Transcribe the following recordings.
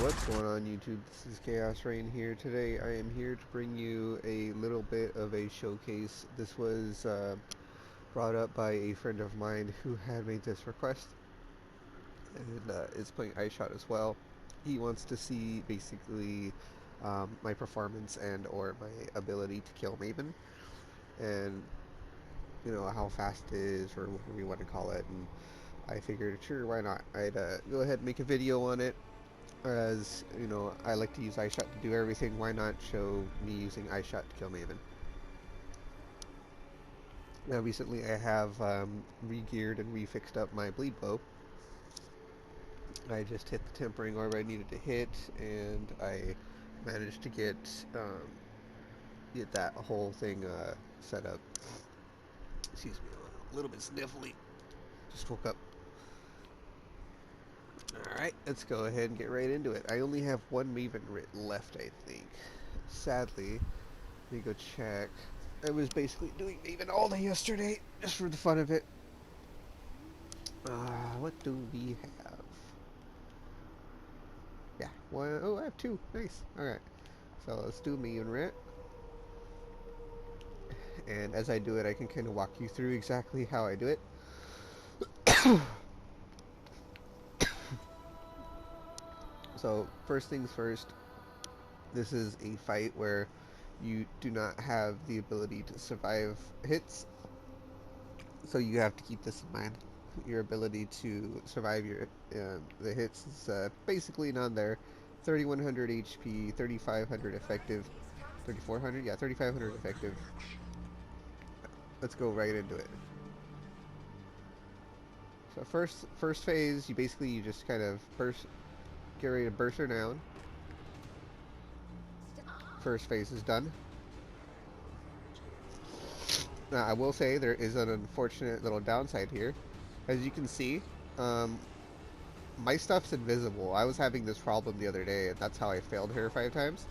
What's going on YouTube? This is Chaos-Reighn here. Today I am here to bring you a little bit of a showcase. This was brought up by a friend of mine who had made this request and is playing iceshot as well. He wants to see basically my performance and or my ability to kill maven and how fast it is or whatever you want to call it, and I figured sure, why not. I'd go ahead and make a video on it. As you know, I like to use iceshot to do everything. Why not show me using iceshot to kill maven? Now, recently I have re-geared and refixed up my bleed bow. I just hit the tempering orb I needed to hit, and I managed to get that whole thing set up. Excuse me, a little bit sniffly. Just woke up. Alright, let's go ahead and get right into it. I only have one maven writ left, I think. Sadly, let me go check. I was basically doing maven all day yesterday, just for the fun of it. What do we have? Yeah, one. Oh, I have two. Nice. Alright, so let's do maven writ. And as I do it, I can kind of walk you through exactly how I do it. So, first things first, this is a fight where you do not have the ability to survive hits, so you have to keep this in mind. Your ability to survive the hits is basically none there. 3100 HP, 3500 effective, 3400, yeah, 3500 effective. Let's go right into it. So first phase, you just kind of get ready to burst her down. First phase is done. Now, I will say there is an unfortunate little downside here. As you can see, my stuff's invisible. I was having this problem the other day, and that's how I failed her 5 times.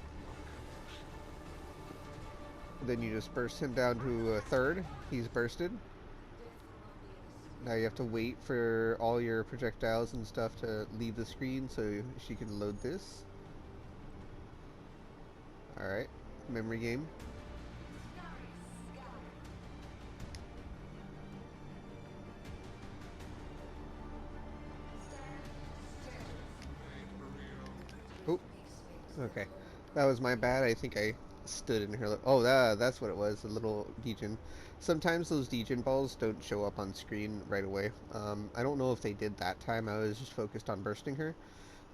Then you just burst him down to a third. He's bursted. Now you have to wait for all your projectiles and stuff to leave the screen so she can load this. Alright, memory game. Oh, okay. That was my bad. I think I stood in her. Oh, that's what it was, a little degen. Sometimes those degen balls don't show up on screen right away. I don't know if they did that time. I was just focused on bursting her.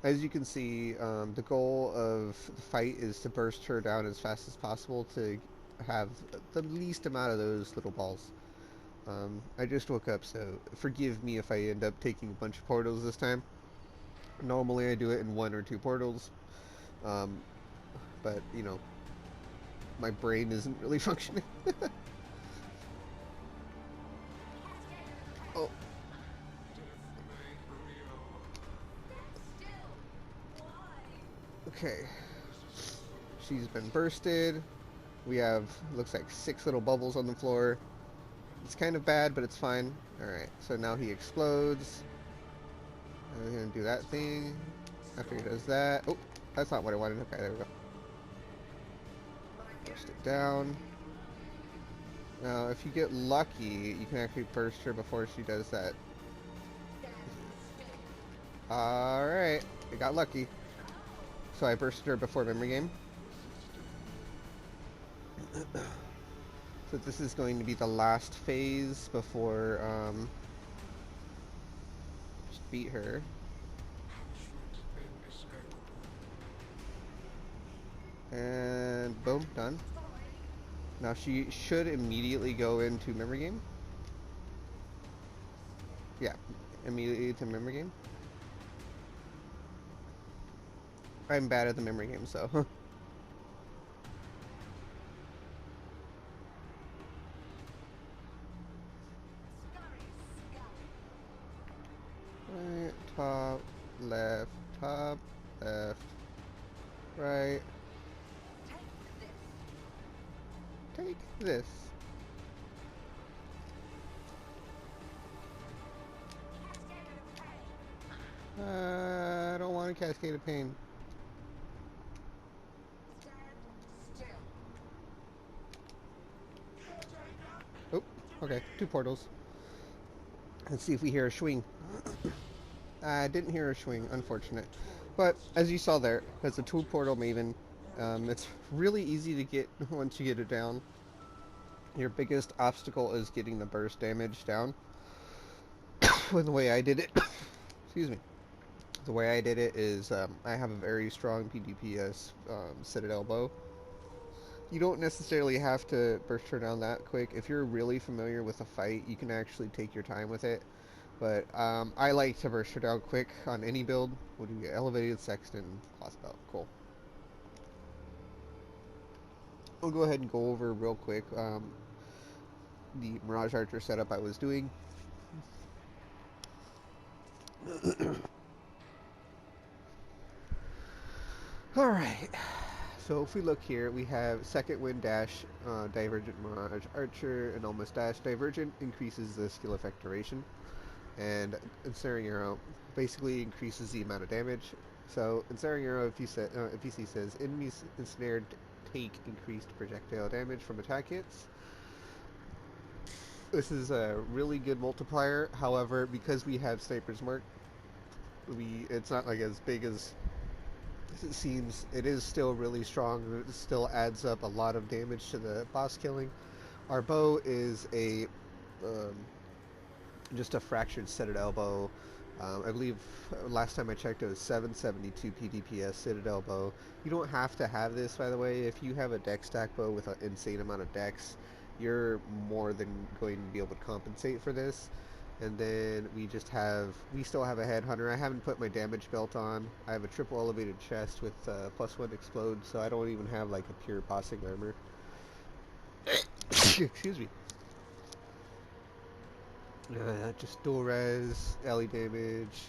As you can see, the goal of the fight is to burst her down as fast as possible to have the least amount of those little balls. I just woke up, so forgive me if I end up taking a bunch of portals this time. Normally I do it in 1 or 2 portals, but my brain isn't really functioning. Oh. Okay. She's been bursted. We have, looks like 6 little bubbles on the floor. It's kind of bad, but it's fine. Alright, so now he explodes. I'm gonna do that thing. After he does that. Oh, that's not what I wanted. Okay, there we go. Burst it down. Now, if you get lucky, you can actually burst her before she does that. Alright, I got lucky. So I bursted her before memory game. So this is going to be the last phase before just beat her. And boom, done. Now she should immediately go into memory game. Yeah, immediately to memory game. I'm bad at the memory game, so. Right, top, left, right. Take this. I don't want a cascade of pain. Okay, 2 portals. Let's see if we hear a swing. I didn't hear a swing, unfortunate. But as you saw there, that's a 2 portal maven. It's really easy to get once you get it down. Your biggest obstacle is getting the burst damage down. With the way I did it, excuse me. The way I did it is I have a very strong PDPS Citadel bow. You don't necessarily have to burst her down that quick. If you're really familiar with a fight, you can actually take your time with it. But I like to burst her down quick on any build. What do we get? Elevated Sexton, Class Belt. Cool. I'll go ahead and go over real quick the Mirage Archer setup I was doing. Alright, so if we look here, we have second wind dash, divergent Mirage Archer, and almost dash. Divergent increases the skill effect duration, and ensnaring arrow basically increases the amount of damage. So ensnaring arrow, if you see says enemies ensnared take increased projectile damage from attack hits. This is a really good multiplier. However, because we have Sniper's Mark, it's not like as big as it seems. It is still really strong. It still adds up a lot of damage to the boss killing. Our bow is a just a fractured Citadel bow. I believe last time I checked it was 772 PDPS Citadel bow. You don't have to have this, by the way. If you have a dex stack bow with an insane amount of dex, you're more than going to be able to compensate for this. And then we still have a headhunter. I haven't put my damage belt on. I have a triple elevated chest with +1 explode, so I don't even have like a pure bossing armor. Excuse me. Just dual res, LE damage.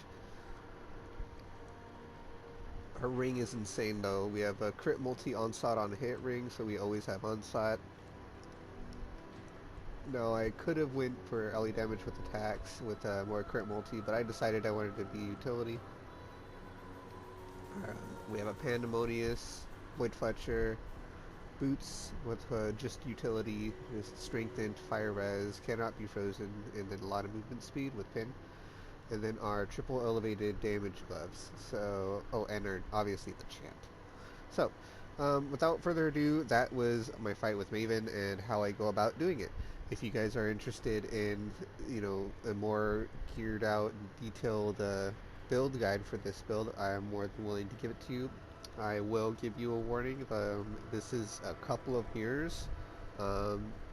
Our ring is insane though. We have a crit multi onslaught on hit ring, so we always have onslaught. No, I could have went for LE damage with attacks with more crit multi, but I decided I wanted to be utility. We have a Pandemonious, Void Fletcher, boots with just utility, just strengthened, fire res, cannot be frozen, and then a lot of movement speed with pin. And then our triple elevated damage gloves. So, and obviously the chant. So, without further ado, that was my fight with Maven and how I go about doing it. If you guys are interested in, a more geared out and detailed build guide for this build, I am more than willing to give it to you. I will give you a warning. This is a couple of mirrors.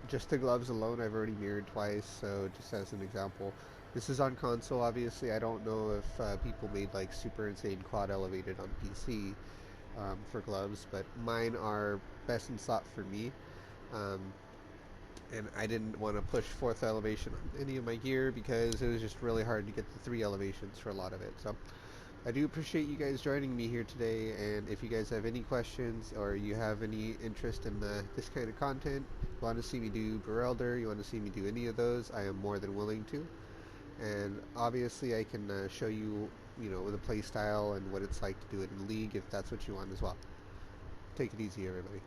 Just the gloves alone, I've already mirrored twice, so just as an example. This is on console, obviously. I don't know if people made like super insane quad elevated on PC for gloves, but mine are best in slot for me. And I didn't want to push 4th elevation on any of my gear because it was just really hard to get the 3 elevations for a lot of it. So I do appreciate you guys joining me here today, and if you guys have any questions or you have any interest in this kind of content, you want to see me do Berelder, you want to see me do any of those, I am more than willing to. And obviously I can show you, the play style and what it's like to do it in League if that's what you want as well. Take it easy, everybody.